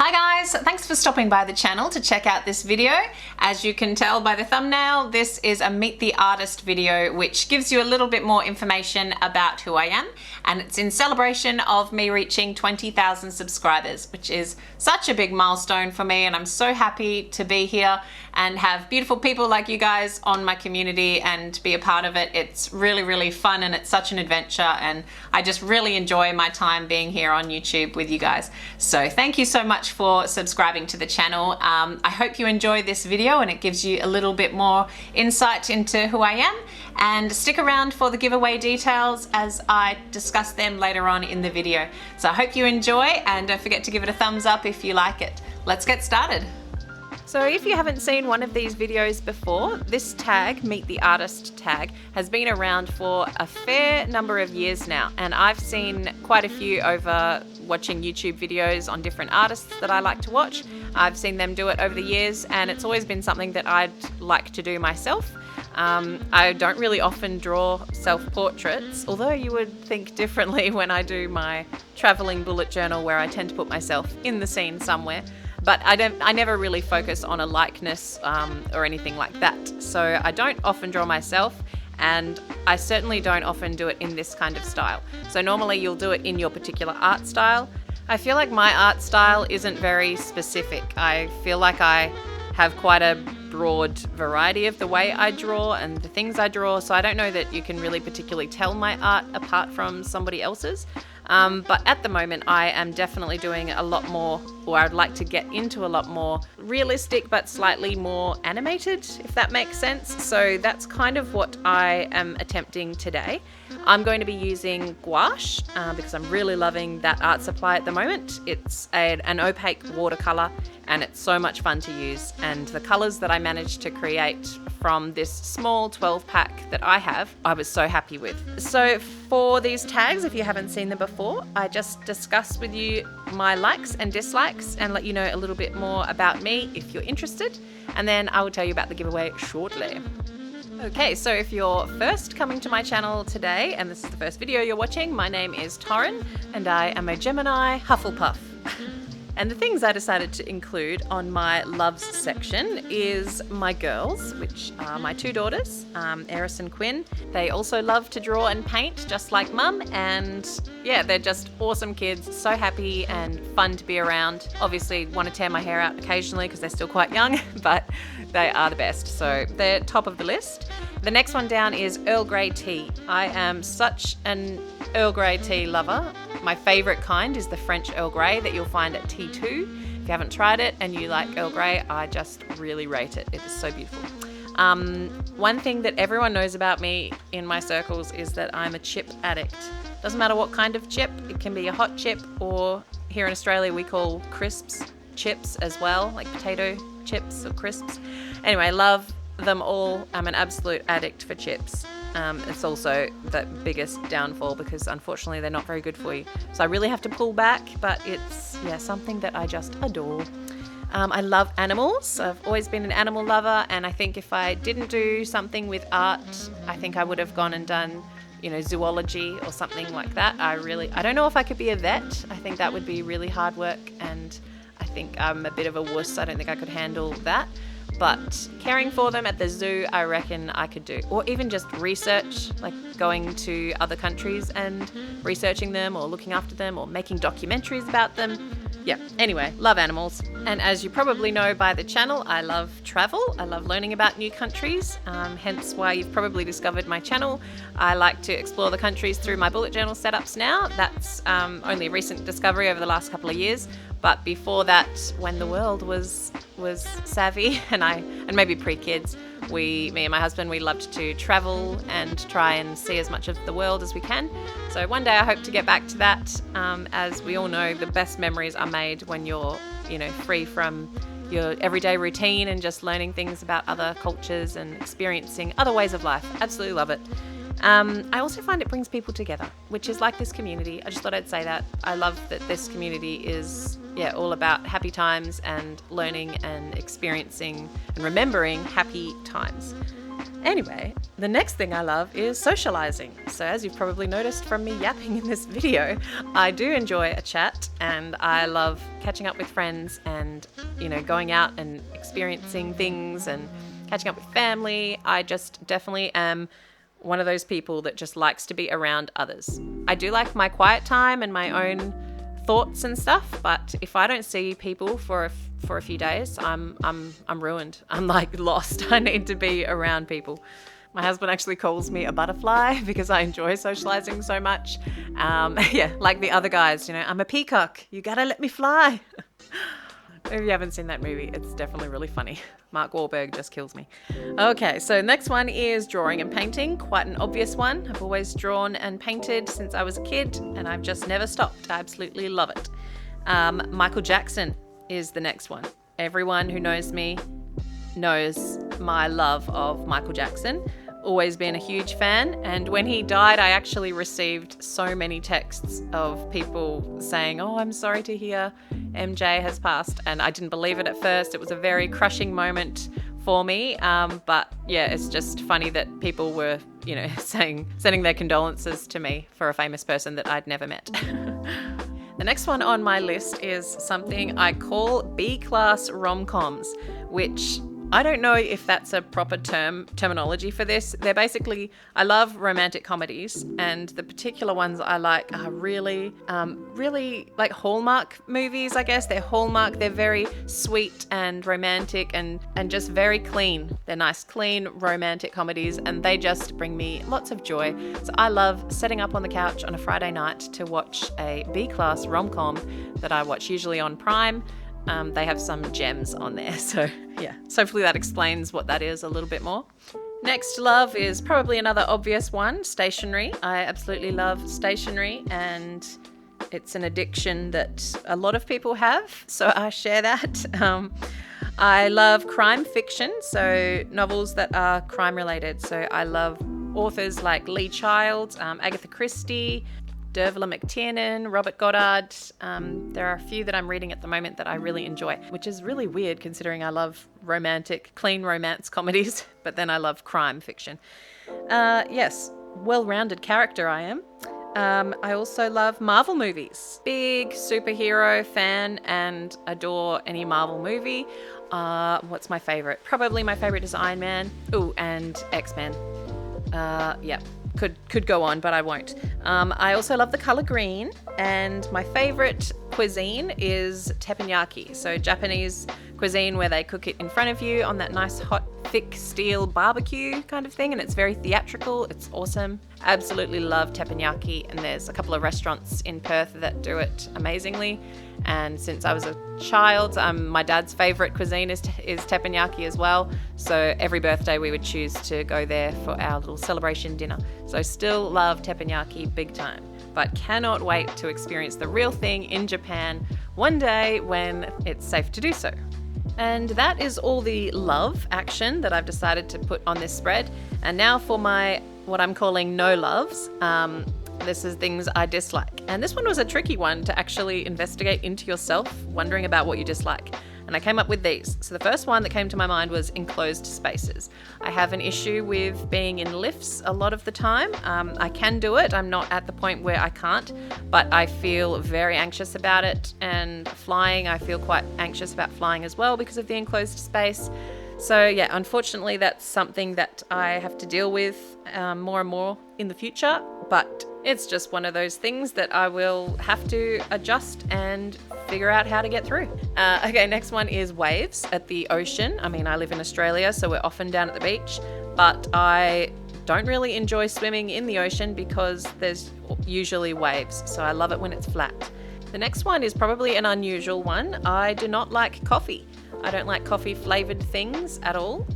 Hi guys, thanks for stopping by the channel to check out this video. As you can tell by the thumbnail, this is a Meet the Artist video which gives you a little bit more information about who I am, and it's in celebration of me reaching 20,000 subscribers, which is such a big milestone for me, and I'm so happy to be here and have beautiful people like you guys on my community and be a part of it. It's really fun and it's such an adventure, and I just really enjoy my time being here on YouTube with you guys. So thank you so much for subscribing to the channel. I hope you enjoy this video and it gives you a little bit more insight into who I am, and stick around for the giveaway details as I discuss them later on in the video. So I hope you enjoy, and don't forget to give it a thumbs up if you like it. Let's get started. So if you haven't seen one of these videos before, this tag, Meet the Artist tag, has been around for a fair number of years now, and I've seen quite a few over watching YouTube videos on different artists that I like to watch. I've seen them do it over the years, and it's always been something that I'd like to do myself. I don't really often draw self-portraits, although you would think differently when I do my traveling bullet journal, where I tend to put myself in the scene somewhere. But I never really focus on a likeness or anything like that. So I don't often draw myself, and I certainly don't often do it in this kind of style. So normally you'll do it in your particular art style. I feel like my art style isn't very specific. I feel like I have quite a broad variety of the way I draw and the things I draw, so I don't know that you can really particularly tell my art apart from somebody else's. But at the moment I am definitely doing a lot more, or I'd like to get into a lot more realistic but slightly more animated, if that makes sense. So that's kind of what I am attempting today. I'm going to be using gouache because I'm really loving that art supply at the moment. It's an opaque watercolor, and it's so much fun to use, and the colors that I managed to create from this small 12 pack that I have, I was so happy with. So for these tags, if you haven't seen them before, I just discuss with you my likes and dislikes and let you know a little bit more about me if you're interested, and then I will tell you about the giveaway shortly. Okay, so if you're first coming to my channel today and this is the first video you're watching, my name is Torrin and I am a Gemini Hufflepuff. And the things I decided to include on my loves section is my girls, which are my two daughters, Eris and Quinn. They also love to draw and paint, just like mum, and yeah, they're just awesome kids, so happy and fun to be around. Obviously want to tear my hair out occasionally because they're still quite young, but they are the best, so they're top of the list. The next one down is Earl Grey tea. I am such an Earl Grey tea lover. My favourite kind is the French Earl Grey that you'll find at T2. If you haven't tried it and you like Earl Grey, I just really rate it. It is so beautiful. One thing that everyone knows about me in my circles is that I'm a chip addict. Doesn't matter what kind of chip. It can be a hot chip, or here in Australia we call crisps chips as well, like potato chips or crisps. Anyway, love them all. I'm an absolute addict for chips. It's also the biggest downfall because unfortunately they're not very good for you. So I really have to pull back, but it's something that I just adore. I love animals. I've always been an animal lover, and I think if I didn't do something with art, I think I would have gone and done, zoology or something like that. I don't know if I could be a vet. I think that would be really hard work, and I think I'm a bit of a wuss. I don't think I could handle that. But caring for them at the zoo, I reckon I could do. Or even just research, like going to other countries and researching them or looking after them or making documentaries about them. Yeah, anyway, love animals. And as you probably know by the channel, I love travel. I love learning about new countries, hence why you've probably discovered my channel. I like to explore the countries through my bullet journal setups now. That's only a recent discovery over the last couple of years. But before that, when the world was savvy, and maybe pre-kids, me and my husband, we loved to travel and try and see as much of the world as we can. So one day I hope to get back to that. As we all know, the best memories are made when you're, free from your everyday routine and just learning things about other cultures and experiencing other ways of life. Absolutely love it. I also find it brings people together, which is like this community. I just thought I'd say that. I love that this community is all about happy times and learning and experiencing and remembering happy times. Anyway, the next thing I love is socializing. So as you've probably noticed from me yapping in this video, I do enjoy a chat and I love catching up with friends and, going out and experiencing things and catching up with family. I just definitely am one of those people that just likes to be around others. I do like my quiet time and my own thoughts and stuff, but if I don't see people for a few days, I'm ruined. I'm like lost. I need to be around people. My husband actually calls me a butterfly because I enjoy socializing so much. Like the other guys, I'm a peacock. You gotta let me fly. If you haven't seen that movie, it's definitely really funny. Mark Wahlberg just kills me. Okay, so next one is drawing and painting. Quite an obvious one. I've always drawn and painted since I was a kid, and I've just never stopped. I absolutely love it. Michael Jackson is the next one. Everyone who knows me knows my love of Michael Jackson. Always been a huge fan, and when he died, I actually received so many texts of people saying, "Oh, I'm sorry to hear MJ has passed," and I didn't believe it at first. It was a very crushing moment for me, but yeah, it's just funny that people were, sending their condolences to me for a famous person that I'd never met. The next one on my list is something I call B-class rom-coms, which I don't know if that's a proper terminology for this. They're basically, I love romantic comedies, and the particular ones I like are really like Hallmark movies, I guess. They're Hallmark, they're very sweet and romantic and just very clean. They're nice, clean, romantic comedies, and they just bring me lots of joy. So I love setting up on the couch on a Friday night to watch a B-class rom-com that I watch usually on Prime. They have some gems on there, so hopefully that explains what that is a little bit more. Next love is probably another obvious one, stationery. I absolutely love stationery, and it's an addiction that a lot of people have, so I share that. I love crime fiction, so novels that are crime related. So I love authors like Lee Child, Agatha Christie, Dervla McTiernan, Robert Goddard. There are a few that I'm reading at the moment that I really enjoy, which is really weird considering I love romantic, clean romance comedies, but then I love crime fiction. Yes, well-rounded character I am. I also love Marvel movies. Big superhero fan and adore any Marvel movie. What's my favorite? Probably my favorite is Iron Man. Ooh, and X-Men. Could go on, but I won't. I also love the color green, and my favorite cuisine is teppanyaki. So Japanese cuisine where they cook it in front of you on that nice hot thick steel barbecue kind of thing, and it's very theatrical. It's awesome. Absolutely love teppanyaki, and there's a couple of restaurants in Perth that do it amazingly. And since I was a child, my dad's favorite cuisine is teppanyaki as well. So every birthday we would choose to go there for our little celebration dinner. So still love teppanyaki big time, but cannot wait to experience the real thing in Japan one day when it's safe to do so. And that is all the love action that I've decided to put on this spread. And now for my, what I'm calling no loves. This is things I dislike. And this one was a tricky one to actually investigate into yourself, wondering about what you dislike. And I came up with these. So the first one that came to my mind was enclosed spaces. I have an issue with being in lifts a lot of the time. I can do it. I'm not at the point where I can't, but I feel very anxious about it. And flying, I feel quite anxious about flying as well because of the enclosed space. So yeah, unfortunately that's something that I have to deal with more and more in the future, but it's just one of those things that I will have to adjust and figure out how to get through. Okay, next one is waves at the ocean. I mean, I live in Australia, so we're often down at the beach, but I don't really enjoy swimming in the ocean because there's usually waves, so I love it when it's flat. The next one is probably an unusual one. I do not like coffee. I don't like coffee flavored things at all,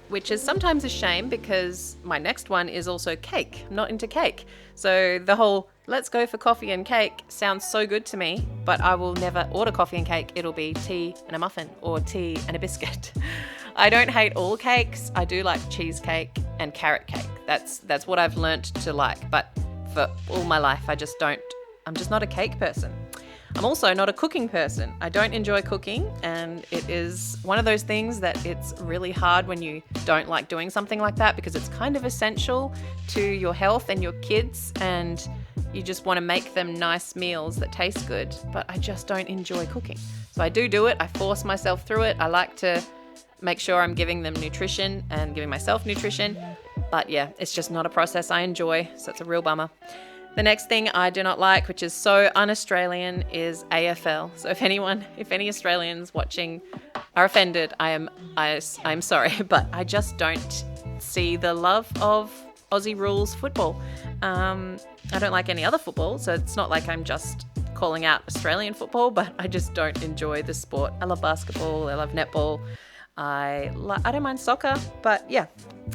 which is sometimes a shame because my next one is also cake. I'm not into cake. So the whole let's go for coffee and cake sounds so good to me, but I will never order coffee and cake. It'll be tea and a muffin or tea and a biscuit. I don't hate all cakes. I do like cheesecake and carrot cake. That's what I've learnt to like, but for all my life I'm just not a cake person. I'm also not a cooking person. I don't enjoy cooking, and it is one of those things that it's really hard when you don't like doing something like that, because it's kind of essential to your health and your kids, and you just want to make them nice meals that taste good, but I just don't enjoy cooking. So I do it. I force myself through it. I like to make sure I'm giving them nutrition and giving myself nutrition. But yeah, it's just not a process I enjoy, so it's a real bummer. The next thing I do not like, which is so un-Australian, is AFL. So if any Australians watching are offended, I'm sorry, but I just don't see the love of Aussie rules football. I don't like any other football, so it's not like I'm just calling out Australian football, but I just don't enjoy the sport. I love basketball, I love netball, I don't mind soccer, but yeah.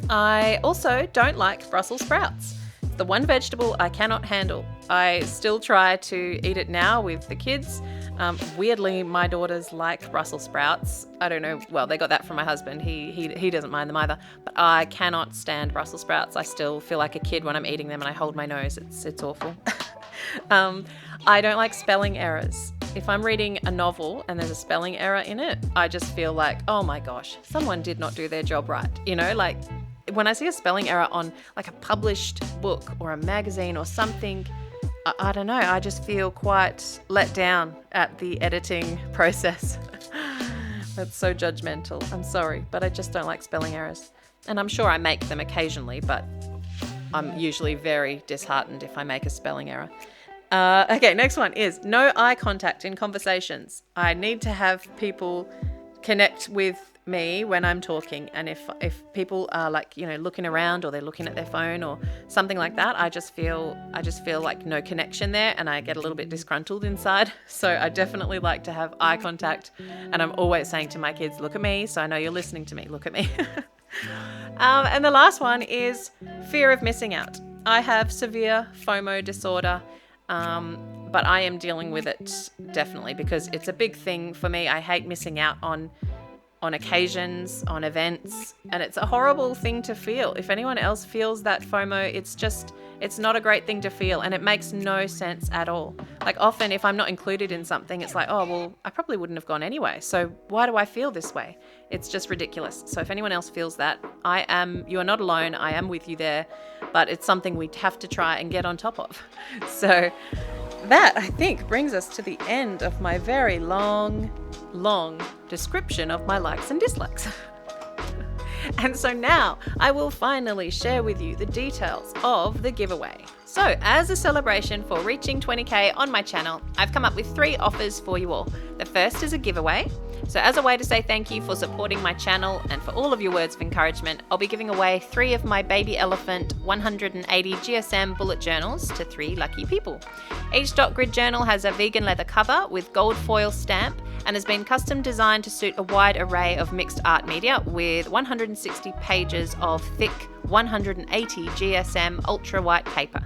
I also don't like Brussels sprouts. It's the one vegetable I cannot handle. I still try to eat it now with the kids. Weirdly, my daughters like Brussels sprouts. I don't know. Well, they got that from my husband. He doesn't mind them either. But I cannot stand Brussels sprouts. I still feel like a kid when I'm eating them and I hold my nose. It's awful. I don't like spelling errors. If I'm reading a novel and there's a spelling error in it, I just feel like, oh my gosh, someone did not do their job right. You know, like when I see a spelling error on like a published book or a magazine or something, I don't know, I just feel quite let down at the editing process. That's so judgmental. I'm sorry, but I just don't like spelling errors. And I'm sure I make them occasionally, but I'm usually very disheartened if I make a spelling error. Okay, next one is no eye contact in conversations. I need to have people connect with me when I'm talking, and if people are like, you know, looking around or they're looking at their phone or something like that, I just feel like no connection there, and I get a little bit disgruntled inside. So I definitely like to have eye contact, and I'm always saying to my kids, look at me, so I know you're listening to me, look at me. And the last one is fear of missing out. I have severe FOMO disorder, but I am dealing with it definitely because it's a big thing for me. I hate missing out on occasions, on events, and it's a horrible thing to feel. If anyone else feels that FOMO, it's not a great thing to feel, and it makes no sense at all. Like often if I'm not included in something, it's like, oh, well, I probably wouldn't have gone anyway, so why do I feel this way? It's just ridiculous. So if anyone else feels that, you are not alone. I am with you there, but it's something we have to try and get on top of. So that, I think, brings us to the end of my very long description of my likes and dislikes. And so now I will finally share with you the details of the giveaway. So as a celebration for reaching 20k on my channel, I've come up with 3 offers for you all. The first is a giveaway. So as a way to say thank you for supporting my channel and for all of your words of encouragement, I'll be giving away 3 of my Baby Elephant 180 GSM bullet journals to 3 lucky people. Each dot grid journal has a vegan leather cover with gold foil stamp and has been custom designed to suit a wide array of mixed art media with 160 pages of thick 180 GSM ultra white paper.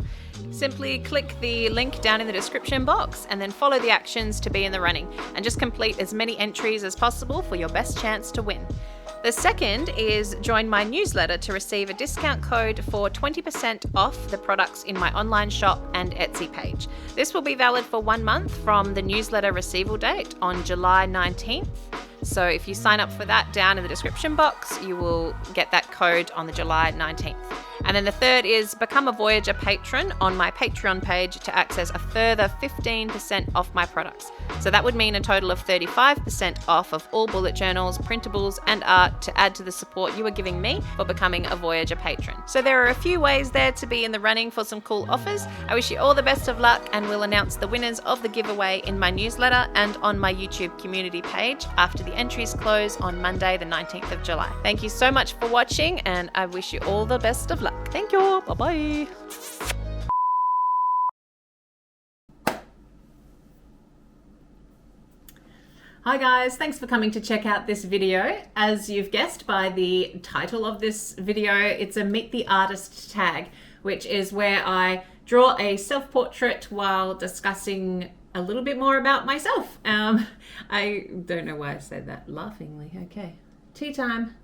Simply click the link down in the description box and then follow the actions to be in the running, and just complete as many entries as possible for your best chance to win. The second is join my newsletter to receive a discount code for 20% off the products in my online shop and Etsy page. This will be valid for 1 month from the newsletter receival date on July 19th. So if you sign up for that down in the description box, you will get that code on the July 19th. And then the third is become a Voyager patron on my Patreon page to access a further 15% off my products. So that would mean a total of 35% off of all bullet journals, printables, and art to add to the support you are giving me for becoming a Voyager patron. So there are a few ways there to be in the running for some cool offers. I wish you all the best of luck, and we'll announce the winners of the giveaway in my newsletter and on my YouTube community page after the entries close on Monday the 19th of July. Thank you so much for watching, and I wish you all the best of luck. Thank you. Bye-bye. Hi guys, thanks for coming to check out this video. As you've guessed by the title of this video, it's a Meet the Artist tag, which is where I draw a self-portrait while discussing a little bit more about myself. I don't know why I said that laughingly. Okay, tea time.